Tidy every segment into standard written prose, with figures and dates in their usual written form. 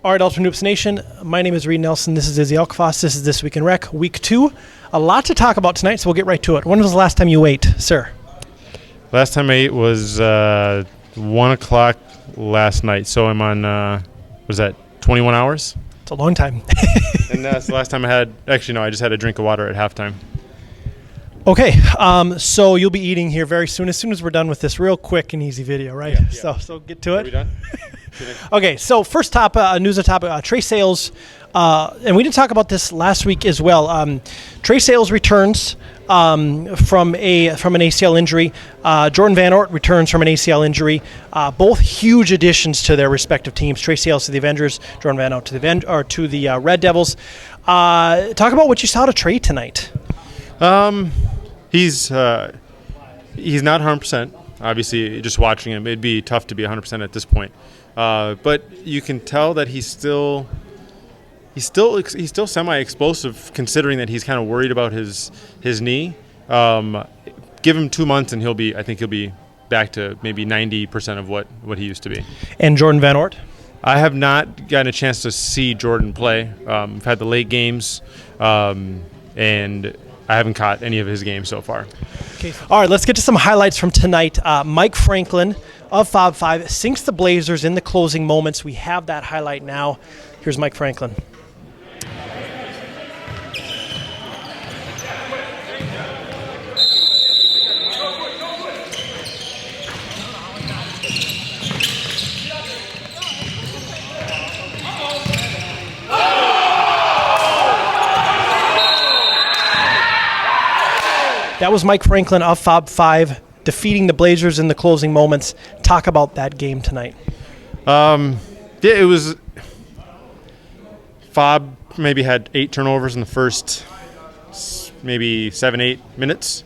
All right, Ultra Noops Nation, my name is Reed Nelson. This is Izzy Elkfoss. This is This Week in Rec, Week 2. A lot to talk about tonight, so we'll get right to it. When was the last time you ate, sir? Last time I ate was 1 o'clock last night, so I'm on, was that 21 hours? It's a long time. And that's the last time I had, actually no, I just had a drink of water at halftime. Okay, so you'll be eating here very soon as we're done with this real quick and easy video, right? Yeah. So get to it. Are we done? Okay, so first news topic, Trey Sales, and we didn't talk about this last week as well. Trey Sales returns from an ACL injury. Jordan Van Oort returns from an ACL injury. Both huge additions to their respective teams. Trey Sales to the Avengers, Jordan Van Oort to the Red Devils. Talk about what you saw to Trey tonight. He's not 100%. Obviously, just watching him, it'd be tough to be 100% at this point. But you can tell that he's still semi-explosive, considering that he's kind of worried about his knee. Give him 2 months, and I think he'll be back to maybe 90% of what he used to be. And Jordan Van Oort? I have not gotten a chance to see Jordan play. I've had the late games, and I haven't caught any of his games so far. Okay. All right, let's get to some highlights from tonight. Mike Franklin of Fob 5 sinks the Blazers in the closing moments. We have that highlight now. Here's Mike Franklin. That was Mike Franklin of Fob 5 defeating the Blazers in the closing moments. Talk about that game tonight. It was Fob maybe had 8 turnovers in the first maybe 7-8 minutes,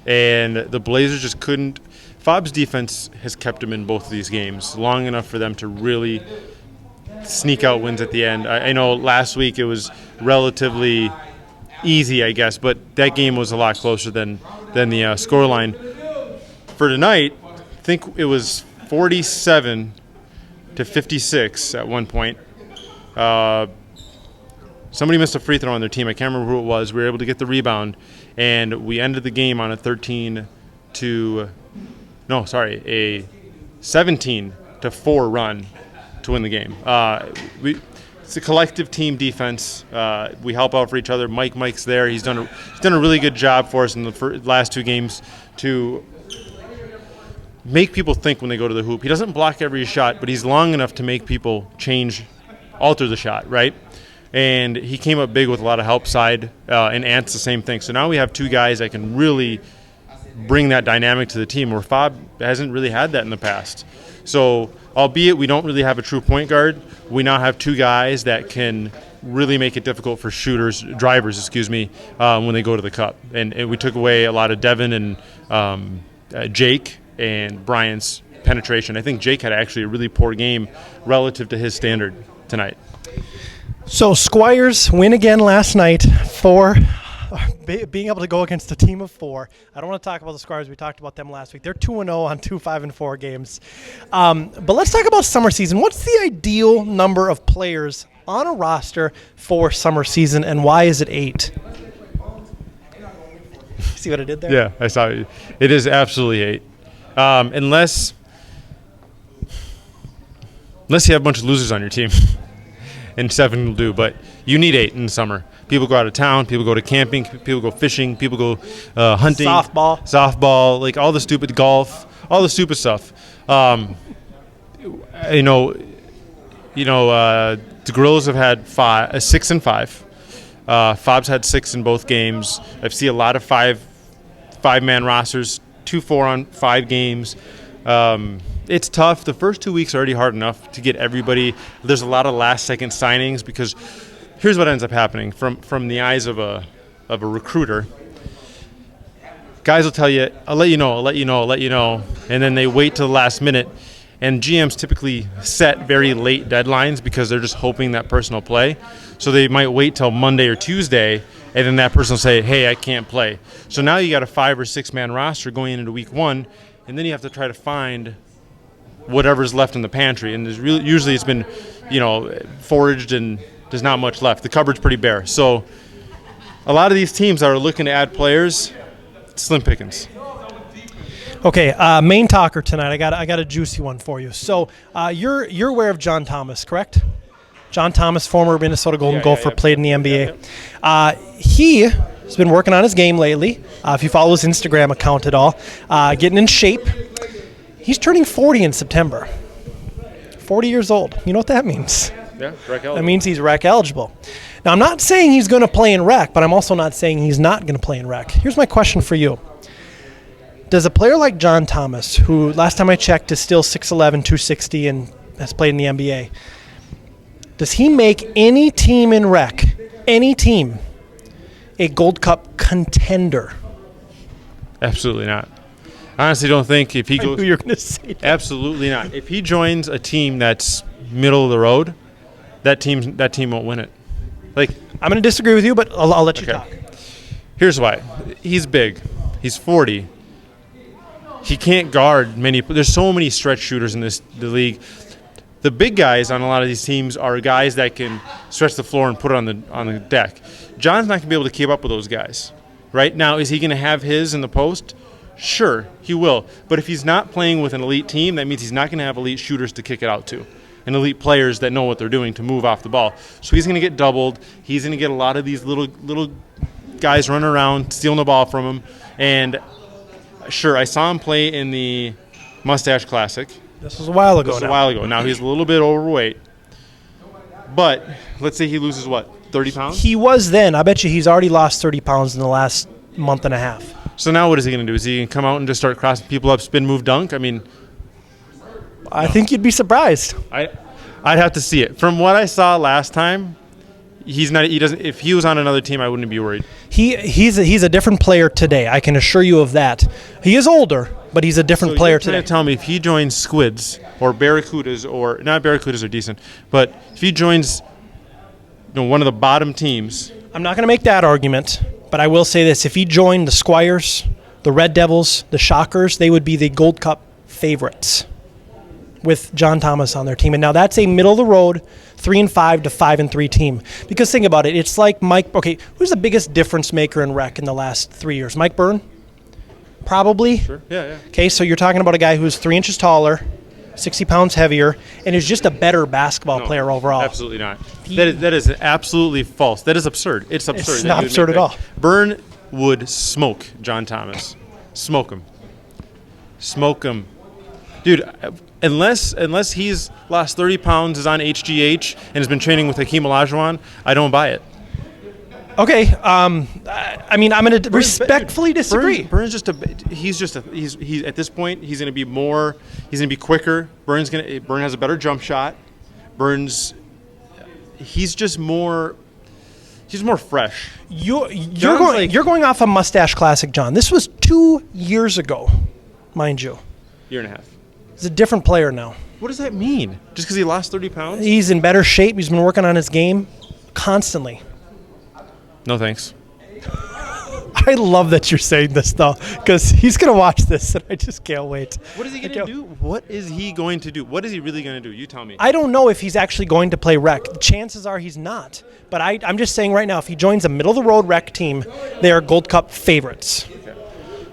and the Blazers just couldn't. Fob's defense has kept them in both of these games long enough for them to really sneak out wins at the end. I know last week it was relatively easy, I guess, but that game was a lot closer than the scoreline. For tonight, I think it was 47-56 at one point. Somebody missed a free throw on their team. I can't remember who it was. We were able to get the rebound, and we ended the game on a 17-4 run to win the game. It's a collective team defense. We help out for each other. Mike's there. He's done a really good job for us in the last 2 games to make people think when they go to the hoop. He doesn't block every shot, but he's long enough to make people alter the shot, right? And he came up big with a lot of help side, and Ant's the same thing. So now we have 2 guys that can really bring that dynamic to the team, where Fob hasn't really had that in the past. So, albeit we don't really have a true point guard, we now have 2 guys that can really make it difficult for drivers, when they go to the cup. And we took away a lot of Devin and Jake and Brian's penetration. I think Jake had actually a really poor game relative to his standard tonight. So Squires win again last night for being able to go against a team of 4. I don't want to talk about the Squires. We talked about them last week. They're 2-0 on 2 5-4 games. But let's talk about summer season. What's the ideal number of players on a roster for summer season, and why is it 8? See what I did there? Yeah, I saw it. It is absolutely 8. Unless you have a bunch of losers on your team, and 7 will do. But you need 8 in the summer. People go out of town. People go to camping. People go fishing. People go hunting. Softball, like all the stupid golf, all the stupid stuff. The Gorillas have had 6 and 5. Fob's had 6 in both games. I've seen a lot of five-man rosters, 2-4 on 5 games. It's tough. The first 2 weeks are already hard enough to get everybody. There's a lot of last-second signings because here's what ends up happening from the eyes of a recruiter. Guys will tell you, I'll let you know, and then they wait till the last minute. And GMs typically set very late deadlines because they're just hoping that person will play. So they might wait till Monday or Tuesday, and then that person will say, hey, I can't play. So now you got a 5 or 6 man roster going into week 1, and then you have to try to find whatever's left in the pantry. And usually it's been, foraged and there's not much left. The cupboard's pretty bare. So a lot of these teams that are looking to add players, slim pickings. Okay, main talker tonight. I got a juicy one for you. So you're aware of John Thomas, correct? John Thomas, former Minnesota Golden Gopher, played in the NBA. He has been working on his game lately. If you follow his Instagram account at all, getting in shape. He's turning 40 in September. 40 years old. You know what that means? Yeah, rec eligible. That means he's rec eligible. Now, I'm not saying he's going to play in rec, but I'm also not saying he's not going to play in rec. Here's my question for you. Does a player like John Thomas, who last time I checked is still 6'11", 260, and has played in the NBA, does he make any team in rec, any team, a Gold Cup contender? Absolutely not. I honestly don't think if he goes. I knew you were going to say that. Absolutely not. If he joins a team that's middle of the road, that team won't win it. Like, I'm going to disagree with you, but I'll let you talk. Here's why. He's big. He's 40. He can't guard many. There's so many stretch shooters in the league. The big guys on a lot of these teams are guys that can stretch the floor and put it on the deck. John's not going to be able to keep up with those guys. Right now, is he going to have his in the post? Sure, he will. But if he's not playing with an elite team, that means he's not going to have elite shooters to kick it out to, and elite players that know what they're doing to move off the ball. So he's going to get doubled. He's going to get a lot of these little guys running around, stealing the ball from him. And sure, I saw him play in the Mustache Classic. This was a while ago. Now he's a little bit overweight. But let's say he loses, 30 pounds? He was then. I bet you he's already lost 30 pounds in the last month and a half. So now what is he going to do? Is he going to come out and just start crossing people up, spin, move, dunk? I mean, I think you'd be surprised. I'd have to see it. From what I saw last time, he's not. He doesn't. If he was on another team, I wouldn't be worried. He's a different player today. I can assure you of that. He is older, but he's a different player today. You're trying to tell me if he joins Squids or Barracudas, or not Barracudas are decent, but if he joins, one of the bottom teams. I'm not going to make that argument, but I will say this: if he joined the Squires, the Red Devils, the Shockers, they would be the Gold Cup favorites with John Thomas on their team. And now that's a middle of the road 3-5 to 5-3 team. Because think about it, it's like Mike. Okay, who's the biggest difference maker in rec in the last 3 years? Mike Byrne, probably. Sure. Yeah. Okay, so you're talking about a guy who's 3 inches taller, 60 pounds heavier, and is just a better basketball player overall. Absolutely not. That is absolutely false. That is absurd. It's absurd. It's not absurd at all. Byrne would smoke John Thomas. Smoke him. Dude, unless he's lost 30 pounds, is on HGH, and has been training with Hakeem Olajuwon, I don't buy it. Okay, I mean, I'm going to respectfully disagree. Burns he's at this point, he's going to be more, he's going to be quicker. Burn has a better jump shot. He's more fresh. You're going off a Mustache Classic, John. This was 2 years ago, mind you. Year and a half. He's a different player now. What does that mean? Just because he lost 30 pounds? He's in better shape. He's been working on his game constantly. No thanks. I love that you're saying this, though, because he's going to watch this, and I just can't wait. What is he going to do? What is he going to do? What is he really going to do? You tell me. I don't know if he's actually going to play rec. Chances are he's not. But I'm just saying right now, if he joins a middle-of-the-road rec team, they are Gold Cup favorites. Okay.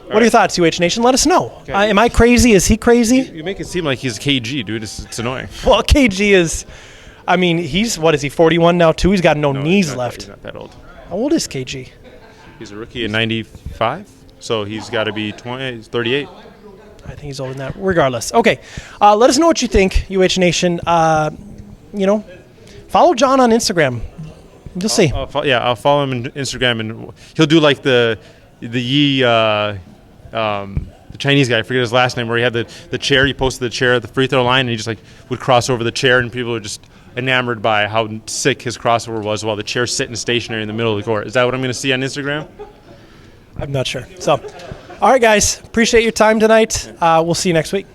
What are your thoughts, UH Nation? Let us know. Okay. Am I crazy? Is he crazy? You make it seem like he's KG, dude. It's annoying. Well, KG is, I mean, he's 41 now, too? He's got no knees left. He's not that old. How old is KG? He's a rookie in 95, so he's got to be 20. He's 38. I think he's older than that. Regardless. Okay, let us know what you think, UH Nation. Follow John on Instagram. You'll see. I'll follow him on Instagram, and he'll do like the Chinese guy. I forget his last name. Where he had the chair. He posted the chair at the free throw line, and he just would cross over the chair, and people are just enamored by how sick his crossover was while the chair's sitting stationary in the middle of the court. Is that what I'm going to see on Instagram? I'm not sure. So, all right, guys. Appreciate your time tonight. We'll see you next week.